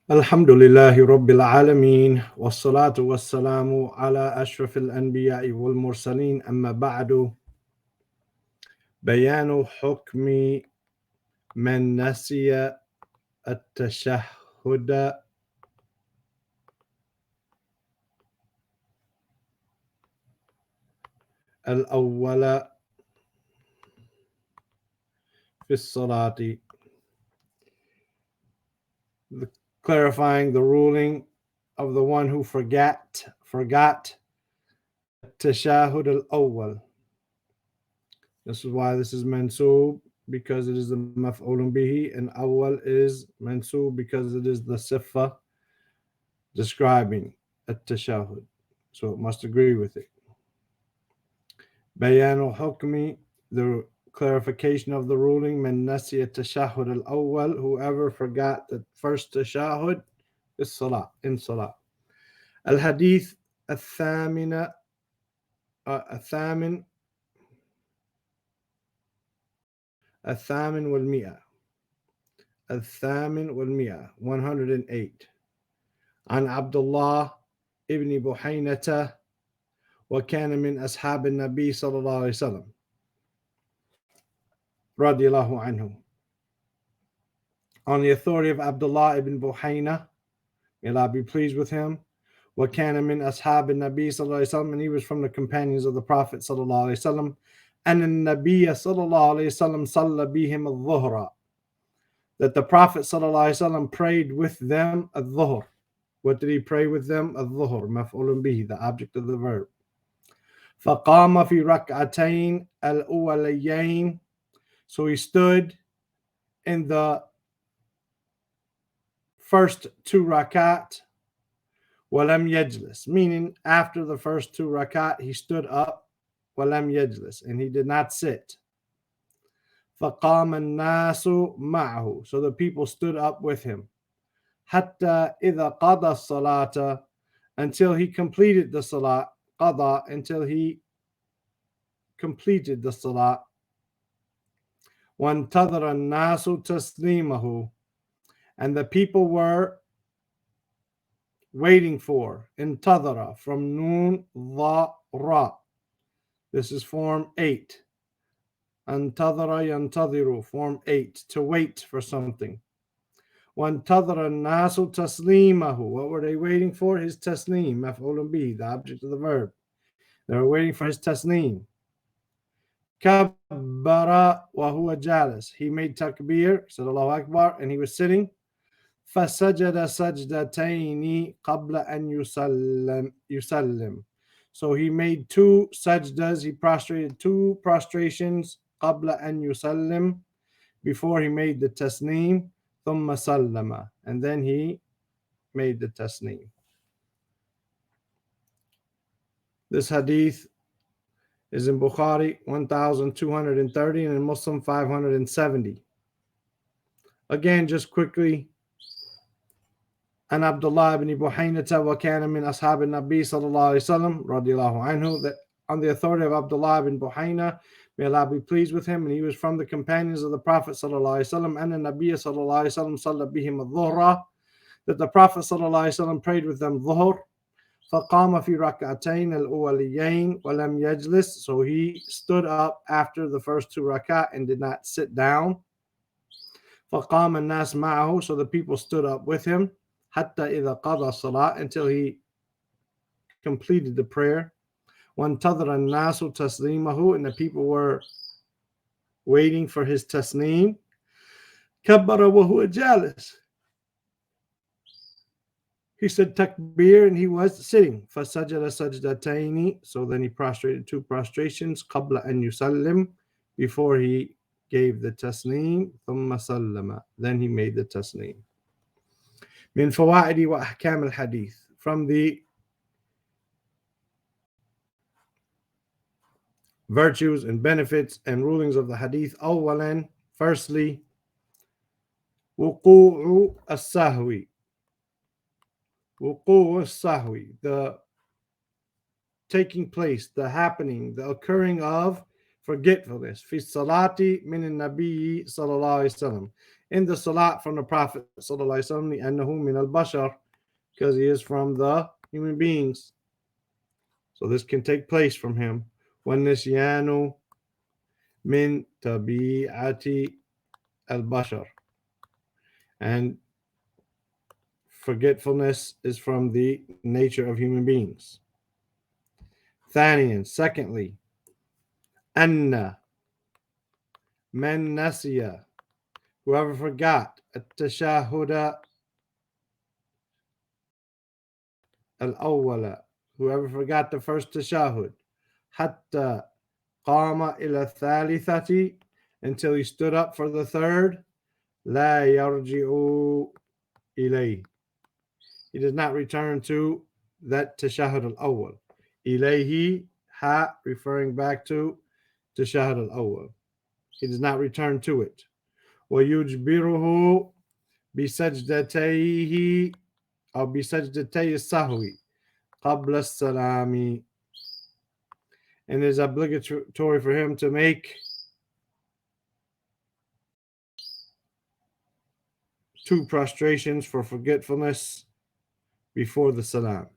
Alhamdulillahi Rabbil Alameen, wassalatu wassalamu ala ashrafil anbiya'i wal mursaleen, amma ba'du. Bayanu hukmi man nasiya at-tashahhud al-awwala fi salati. Clarifying the ruling of the one who forgot at-tashahhud al-awwal. This is why this is mansoob, because it is the maf'ulun bihi, and awwal is mansoob because it is the sifa describing at-tashahhud. So it must agree with it. Bayan al-hukmi, the clarification of the ruling, man nasiya tashahhud al-awwal, whoever forgot the first tashahhud is salah, in salah. Al-hadith al-thamin wal-mi'a. الثامن والمئة 108 عن عبد الله ابن بحينة وكان من أصحاب النبي صلى الله عليه وسلم رضي الله عنه. On the authority of Abdullah ibn Buhayna, may Allah be pleased with him, وكان من أصحاب النبي صلى الله عليه وسلم, and he was from the companions of the Prophet صلى الله عليه وسلم, أن النبي صلى الله عليه وسلم صلى بهم الظهر, that the Prophet صلى الله عليه وسلم prayed with them الظهر. What did he pray with them? الظهر مفعول به, the object of the verb. فقام في ركعتين الأوليين, so he stood in the first two rakat, ولم يجلس, meaning after the first two rakat he stood up, ولم يجلس, and he did not sit. فقام الناس معه, so the people stood up with him. حتى إذا قضى الصلاة, until he completed the salah. قضى, until he completed the salah. وانتظر الناس تسليمه, and the people were waiting for. انتظر, from nun dha ra. This is form 8. انتظر ينتظر, form 8, to wait for something. وانتظر الناس تسليمه, what were they waiting for? His taslim, مفعول به, the object of the verb. They were waiting for his taslim. كبر وهو جالس, he made takbir, said Allahu Akbar, and he was sitting. فسجد سجدتين قبل أن يسلم. So he made two sajdas, he prostrated two prostrations, قبل أن يسلم, before he made the tasneem, ثم سلم, and then he made the tasneem. This hadith is in Bukhari 1230 and in Muslim 570. Again, just quickly, عن عبد الله بن بحينة وكان من أصحاب النبي صلى الله عليه وسلم رضي الله عنه, that on the authority of Abdullah ibn Buhayna, may Allah be pleased with him, and he was from the companions of the Prophet صلى الله عليه وسلم, أن النبي صلى الله عليه وسلم صلى بهم الظهر, that the Prophet صلى الله عليه وسلم prayed with them ظهر. فقام في ركعتين الأوليين ولم يجلس, so he stood up after the first two rakat and did not sit down. فقام الناس معه, so the people stood up with him. حتى إذا قضى الصلاة, until he completed the prayer. وانتظر الناس تسليمه, and the people were waiting for his tasneem. كبر وهو جالس, he said takbir and he was sitting. فسجد سجدتين, so then he prostrated two prostrations. قبل أن يسلم, before he gave the tasneem. ثم سلم, then he made the tasneem. من فوائد وأحكام الحديث, from the virtues and benefits and rulings of the hadith. أولا, firstly, وقوع السهو, وقوع السهو, the taking place, the happening, the occurring of forgetfulness. في الصلاة من النبي صلى الله عليه وسلم, in the salat from the Prophet sallallahu alaihi wasallam, لأنه من البشر, because he is from the human beings. So this can take place from him. والنسيان من طبيعة البشر, and forgetfulness is from the nature of human beings. ثانيا, secondly, أن من نسي, whoever forgot التشهد الأول, whoever forgot the first tashahhud, حتى قام إلى الثالثة, until he stood up for the third, لا يرجع إليه, he does not return to that tashahhud al-awwal. إليه, ha, referring back to tashahhud al-awwal. He does not return to it. ويجبره بسجدتيه أو بسجدتي السهو قبل السلام, and it is obligatory for him to make two prostrations for forgetfulness before the salam.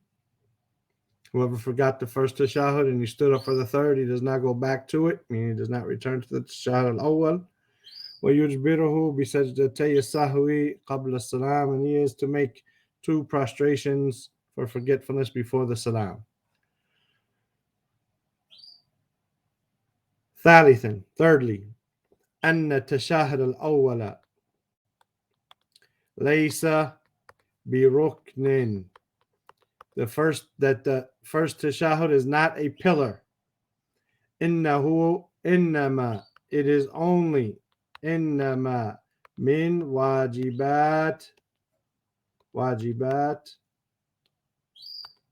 Whoever forgot the first tashahhud and he stood up for the third, he does not go back to it, meaning he does not return to the tashahhud al-awwal. وَيُجْبِرُهُ بِسَجْدَتَيِ السَّهْوِ قَبْلَ السَّلَامِ, and he is to make two prostrations for forgetfulness before the salam. ثالثا, thirdly, أن التشهد الأول ليس بركن, the first tashahhud is not a pillar. إنما, it is only, إنما من واجبات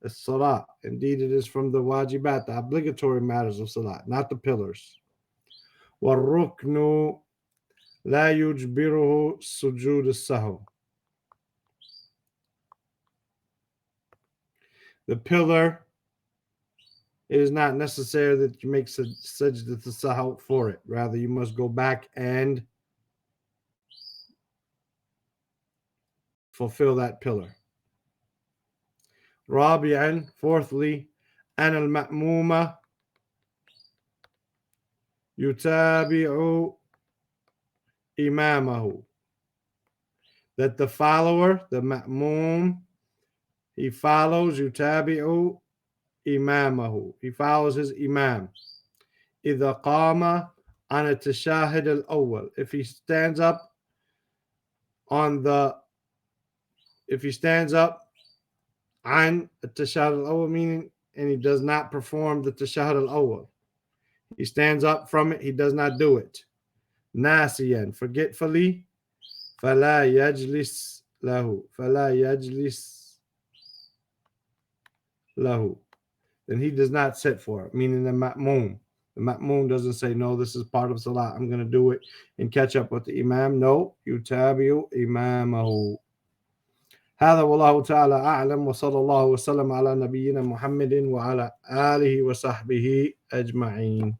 الصلاة, indeed it is from the wajibat, the obligatory matters of salat, not the pillars. والركن لا يجبره سجود السهو, the pillar, it is not necessary that you make sajdat al-sahw for it. Rather, you must go back and fulfill that pillar. رابعا, fourthly, أن المأموم يتابع إمامه, that the follower, the ma'mum, he follows, يتابع إمامه, he follows his imam. إذا قام عن التشهد الأول, if he stands up عن التشهد الأول, meaning, and he does not perform the tashahhud al-awwal, he stands up from it, he does not do it. ناسيا, forgetfully, فلا يجلس له, then he does not sit for it, meaning the ma'mum. The ma'mum doesn't say, no, this is part of salah, I'm going to do it and catch up with the imam. No, يتابع إمامه. هذا والله تعالى أعلم, وصلى الله وسلم على نبينا محمد وعلى آله وصحبه أجمعين.